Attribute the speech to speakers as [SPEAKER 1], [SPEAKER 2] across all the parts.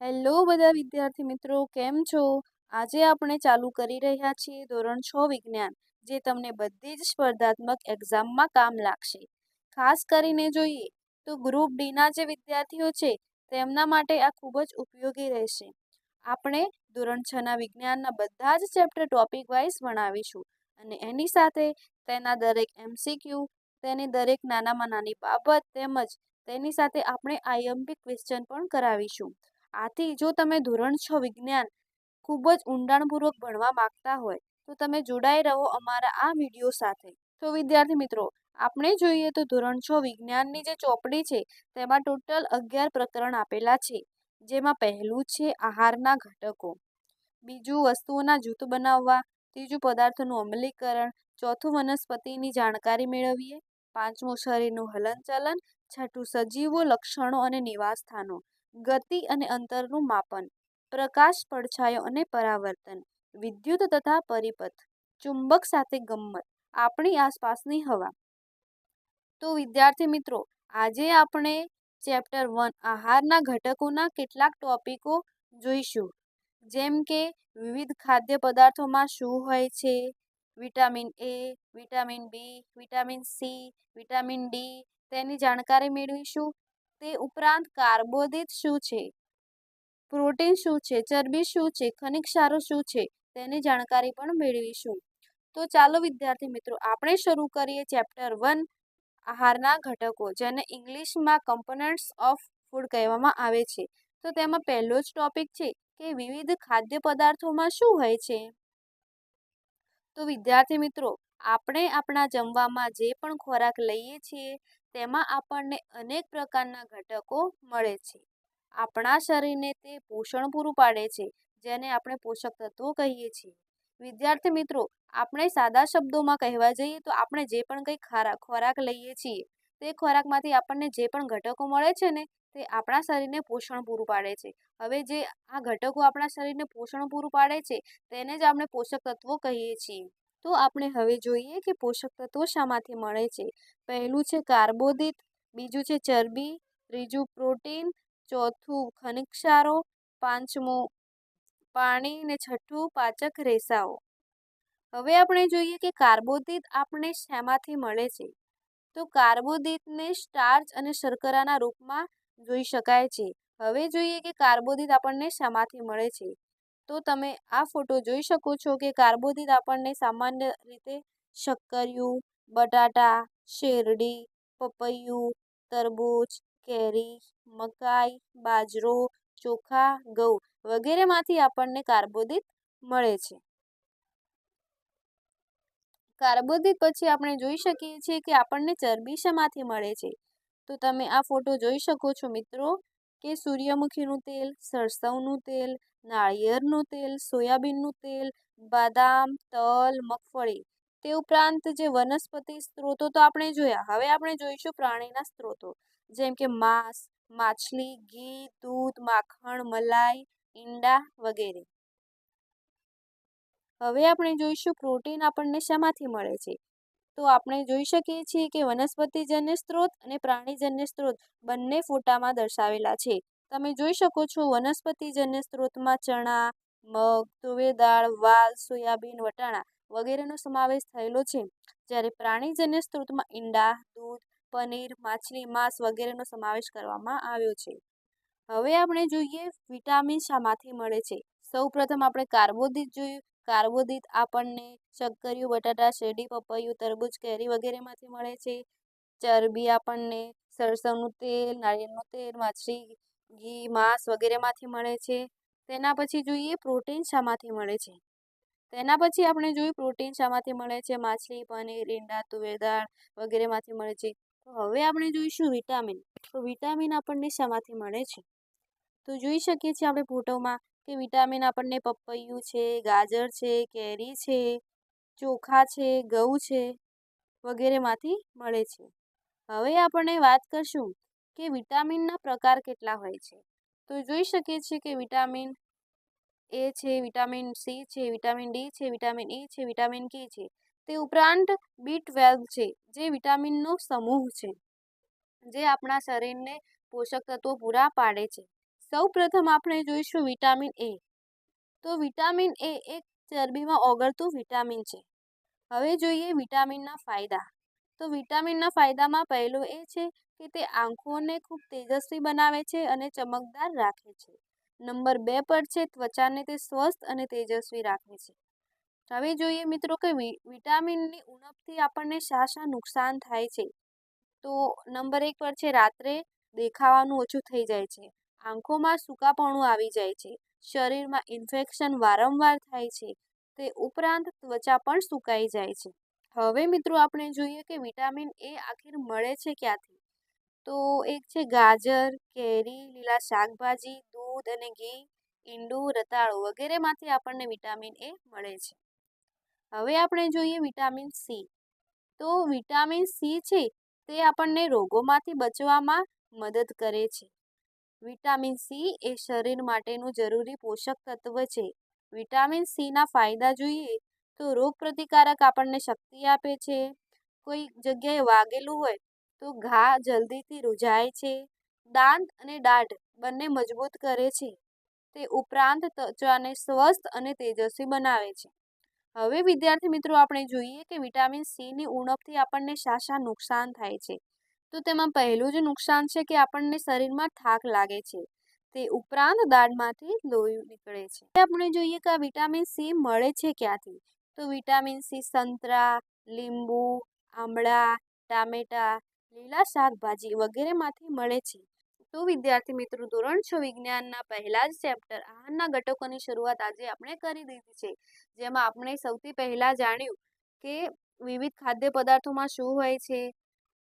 [SPEAKER 1] Hello બધા વિદ્યાર્થી મિત્રો, કેમ છો? આજે આપણે ચાલુ કરી રહ્યા છીએ ધોરણ 6 વિજ્ઞાન, જે તમને બધી જ સ્પર્ધાત્મક એક્ઝામમાં કામ લાગશે. ખાસ કરીને જોઈએ તો ગ્રુપ ડીના જે વિદ્યાર્થીઓ છે તેમના માટે આ ખૂબ જ ઉપયોગી રહેશે. આપણે ધોરણ 6 ના વિજ્ઞાનના બધા જ ચેપ્ટર ટોપિક વાઇઝ ભણાવીશું અને એની સાથે તેના દરેક MCQ, તેની દરેક નાનામાં નાની બાબત તેમજ તેની સાથે આપણે આઈએમપી ક્વેશ્ચન પણ કરાવીશું. આથી જો તમે ધોરણ 6 વિજ્ઞાન ખૂબ જ ઊંડાણપૂર્વક ભણવા માંગતા હોય તો તમે જોડાઈ રહો અમારા આ વિડીયો સાથે. તો વિદ્યાર્થી મિત્રો, આપણે જોઈએ તો ધોરણ 6 વિજ્ઞાનની જે ચોપડી છે તેમાં ટોટલ 11 પ્રકરણ આપેલા છે. જેમાં પહેલું છે આહારના ઘટકો, બીજું વસ્તુઓના જૂથ બનાવવા, ત્રીજું પદાર્થોનું અમલીકરણ, ચોથું વનસ્પતિની જાણકારી મેળવીએ, પાંચમું શરીરનું હલનચલન, છઠ્ઠું સજીવો, લક્ષણો અને નિવાસસ્થાનો, ગતિ અને અંતરનું માપન, પ્રકાશ, પડછાયો અને પરાવર્તન, વિદ્યુત તથા પરિપથ, ચુંબક સાથે ગમ્મત, આપણી આસપાસની હવા. તો વિદ્યાર્થી મિત્રો, આજે આપણે ચેપ્ટર 1 આહારના ઘટકોના કેટલાક ટોપિકો જોઈશું. જેમ કે વિવિધ ખાદ્ય પદાર્થોમાં શું હોય છે, vitamin A, vitamin B, vitamin C, vitamin D, તેની જાણકારી મેળવીશું. તે ઉપરાંત કાર્બોદિત શું છે, પ્રોટીન શું છે, ચરબી શું છે, ખનિજ ક્ષારો શું છે, તેની જાણકારી પણ મેળવીશું. તો ચાલો વિદ્યાર્થી મિત્રો, આપણે શરૂ કરીએ ચેપ્ટર 1 આહારના ઘટકો, જેને ઇંગ્લિશમાં કમ્પોનન્ટ્સ ઓફ ફૂડ કહેવામાં આવે છે. તો તેમાં પહેલો જ ટોપિક છે કે વિવિધ ખાદ્ય પદાર્થોમાં શું હોય છે. તો વિદ્યાર્થી મિત્રો, આપણે આપણા જમવામાં જે પણ ખોરાક લઈએ છીએ તેમાં આપણને અનેક પ્રકારના ઘટકો મળે છે. આપણા શરીરને તે પોષણ પૂરું પાડે છે, જેને આપણે પોષક તત્વો કહીએ છીએ. વિદ્યાર્થી મિત્રો, આપણે સાદા શબ્દોમાં કહેવા જઈએ તો આપણે જે પણ કંઈ ખોરાક લઈએ છીએ તે ખોરાકમાંથી આપણને જે પણ ઘટકો મળે છે ને તે આપણા શરીરને પોષણ પૂરું પાડે છે. હવે જે આ ઘટકો આપણા શરીરને પોષણ પૂરું પાડે છે તેને જ આપણે પોષક તત્વો કહીએ છીએ. તો આપણે હવે જોઈએ કે પોષક તત્વો શામાંથી મળે છે. પહેલું છે કાર્બોદિત, બીજું છે ચરબી, ત્રીજું પ્રોટીન, ચોથું ખનિજ ક્ષારો, પાંચમું પાણી ને છઠ્ઠું પાચક રેસાઓ. હવે આપણે જોઈએ કે કાર્બોદિત આપણે શેમાંથી મળે છે. તો કાર્બોદિતને સ્ટાર્ચ અને શર્કરાના રૂપમાં જોઈ શકાય છે. હવે જોઈએ કે કાર્બોદિત આપણને શામાંથી મળે છે. તો તમે આ ફોટો જોઈ શકો છો કે કાર્બોદિત આપણને સામાન્ય રીતે શક્કરિયું, બટાટા, શેરડી, પપૈયું, તરબૂચ, કેરી, મકાઈ, બાજરો, ચોખા, ઘઉં વગેરેમાંથી આપણને કાર્બોદિત મળે છે. કાર્બોદિત પછી આપણે જોઈ શકીએ છીએ કે આપણને ચરબી શેમાંથી મળે છે. તો તમે આ ફોટો જોઈ શકો છો મિત્રો કે સૂર્યમુખીનું તેલ, સરસવનું તેલ, નાળિયેરનું તેલ, સોયાબીનનું તેલ, બદામ, તલ, મગફળી. તે ઉપરાંત જે વનસ્પતિ સ્ત્રોતો તો આપણે જોયા, હવે આપણે જોઈશું પ્રાણીના સ્ત્રોતો, જેમ કે માંસ, માછલી, ઘી, દૂધ, માખણ, મલાઈ, ઈંડા વગેરે. હવે આપણે જોઈશું પ્રોટીન આપણને શેમાંથી મળે છે. તો આપણે જોઈ શકીએ છીએ કે વનસ્પતિજન્ય સ્ત્રોત અને પ્રાણીજન્ય સ્ત્રોત બંને ફોટામાં દર્શાવેલા છે. તમે જોઈ શકો છો વનસ્પતિજન્ય સ્ત્રોતમાં ચણા, મગ, તુવેર દાળ, વાલ, સોયાબીન, વટાણા વગેરેનો સમાવેશ થયેલો છે. જ્યારે પ્રાણીજન્ય સ્ત્રોતમાં ઈંડા, દૂધ, પનીર, માછલી, માંસ વગેરેનો સમાવેશ કરવામાં આવ્યો છે. હવે આપણે જોઈએ વિટામિન શામાંથી મળે છે. સૌપ્રથમ આપણે કાર્બોદિત જોયું. કાર્બોદિત આપણને શક્કરિયું, બટાટા, શેરડી, પપૈયું, તરબૂચ, કેરી વગેરેમાંથી મળે છે. ચરબી આપણને સરસવનું તેલ, નાળિયેરનું તેલ, માછલી, ઘી, માંસ વગેરેમાંથી મળે છે. તેના પછી જોઈએ પ્રોટીન શામાંથી મળે છે. તેના પછી આપણે જોયું પ્રોટીન શામાંથી મળે છે. માછલી, પનીર, ઈંડા, તુવેર દાળ વગેરેમાંથી મળે છે. તો હવે આપણે જોઈશું વિટામિન. તો વિટામિન આપણને શામાંથી મળે છે. તો જોઈ શકીએ છીએ આપણે ફોટોમાં કે વિટામિન આપણને પપૈયું છે, ગાજર છે, કેરી છે, ચોખા છે, ઘઉં છે વગેરેમાંથી મળે છે. હવે આપણે વાત કરશું કે વિટામિનના પ્રકાર કેટલા હોય છે. તો જોઈ શકીએ છીએ કે વિટામિન એ છે, વિટામિન સી છે, વિટામિન ડી છે, વિટામિન ઈ છે, વિટામિન કે છે. તે ઉપરાંત B12 છે, જે વિટામિનનો સમૂહ છે જે આપણા શરીરને પોષક તત્વો પૂરા પાડે છે. સૌપ્રથમ આપણે જોઈશું વિટામિન એ. તો વિટામિન એ એક ચરબીમાં ઓગળતું વિટામિન છે. હવે જોઈએ વિટામિનના ફાયદા. તો વિટામિનના ફાયદામાં પહેલું એ છે કે તે આંખોને ખૂબ તેજસ્વી બનાવે છે અને ચમકદાર રાખે છે. નંબર 2 પર છે ત્વચાને તે સ્વસ્થ અને તેજસ્વી રાખે છે. હવે જોઈએ મિત્રો કે વિટામિનની ઉણપથી આપણને શા નુકસાન થાય છે. તો નંબર 1 પર છે રાત્રે દેખાવાનું ઓછું થઈ જાય છે, આંખોમાં સૂકાપણું આવી જાય છે, શરીરમાં ઇન્ફેક્શન વારંવાર થાય છે, તે ઉપરાંત ત્વચા પણ સુકાઈ જાય છે. હવે મિત્રો આપણે જોઈએ કે વિટામિન એ આખિર મળે છે ક્યાંથી. તો એક છે ગાજર, કેરી, લીલા શાકભાજી, દૂધ અને ઘી, ઈંડું, રતાળુ વગેરેમાંથી આપણને વિટામિન એ મળે છે. હવે આપણે જોઈએ વિટામિન સી. તો વિટામિન સી છે તે આપણને રોગોમાંથી બચવામાં મદદ કરે છે. વિટામિન સી એ શરીર માટેનું જરૂરી પોષક તત્વ છે. વિટામિન સીના ફાયદા જોઈએ તો રોગપ્રતિકારક આપણને શક્તિ આપે છે. કોઈ જગ્યાએ વાગેલું હોય તો ઘા જલ્દીથી રૂઝાય છે. દાંત અને દાઢ બંને મજબૂત કરે છે. તે ઉપરાંત ત્વચાને સ્વસ્થ અને તેજસ્વી બનાવે છે. હવે વિદ્યાર્થી મિત્રો આપણે જોઈએ કે વિટામિન સીની ઉણપથી આપણને શા નુકસાન થાય છે. તો તેમાં પહેલું જ નુકસાન છે કે આપણને શરીરમાં થાક લાગે છે. તે ઉપરાંત દાઢમાંથી લોહી નીકળે છે. આપણે જોઈએ કે આ વિટામિન સી મળે છે ક્યાંથી. તો વિટામિન સી સંતરા, લીંબુ, આમળા, ટામેટા, લીલા શાકભાજી વગેરેમાંથી મળે છે. તો વિદ્યાર્થી મિત્રો ધોરણ 6 વિજ્ઞાનના પહેલા જ ચેપ્ટર આહારના ઘટકોની શરૂઆત આજે આપણે કરી દીધી છે. જેમાં આપણે સૌથી પહેલા જાણ્યું કે વિવિધ ખાદ્ય પદાર્થોમાં શું હોય છે,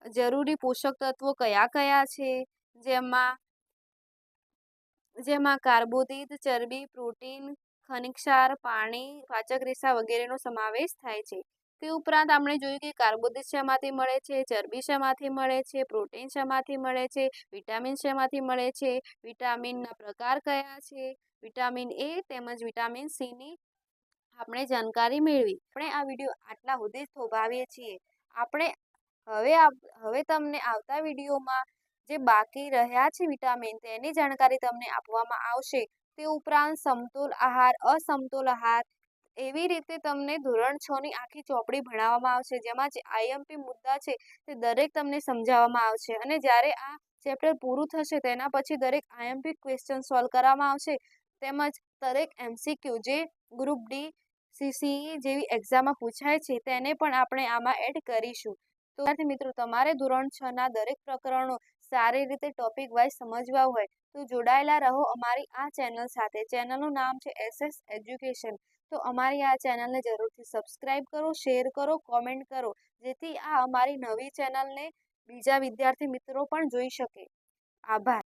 [SPEAKER 1] જરૂરી પોષક તત્વો કયા કયા છે, જેમાં કાર્બોદિત, ચરબી, પ્રોટીન, ખનિજ ક્ષાર, પાણી, પાચક રેસા વગેરેનો સમાવેશ થાય છે. તે ઉપરાંત આપણે જોયું કે કાર્બોદિત શેમાંથી મળે છે, ચરબી શેમાંથી મળે છે, પ્રોટીન શેમાંથી મળે છે, વિટામિન શેમાંથી મળે છે, વિટામિનના પ્રકાર કયા છે, વિટામિન એ તેમજ વિટામિન સીની આપણે જાણકારી મેળવી. આપણે આ વિડીયો આટલા સુધી થોભાવીએ છીએ. આપણે હવે તમને આવતા વિડીયોમાં જે બાકી રહ્યા છે વિટામિન તેની જાણકારી તમને આપવામાં આવશે. તે ઉપરાંત સમતોલ આહાર, અસમતોલ આહાર એવી રીતે તમને ધોરણ 6 ની આખી ચોપડી ભણાવવામાં આવશે. જેમાં જે આઈએમપી મુદ્દા છે તે દરેક તમને સમજાવવામાં આવશે અને જ્યારે આ ચેપ્ટર પૂરું થશે તેના પછી દરેક આઈએમપી ક્વેશ્ચન સોલ્વ કરવામાં આવશે. તેમજ દરેક એમસીક્યુ જે ગ્રુપ ડી, સીસીઈ જેવી એક્ઝામમાં પૂછાય છે તેને પણ આપણે આમાં એડ કરીશું. તો મિત્રો તમારે ધોરણ 6 ના દરેક પ્રકરણો સારી રીતે ટોપિક વાઇઝ સમજવા હોય તો જોડાયેલા રહો અમારી આ ચેનલ સાથે. ચેનલનું નામ છે SS એજ્યુકેશન. તો અમારી આ ચેનલને જરૂરથી સબસ્ક્રાઇબ કરો, શેર કરો, કોમેન્ટ કરો, જેથી આ અમારી નવી ચેનલને બીજા વિદ્યાર્થી મિત્રો પણ જોઈ શકે. આભાર.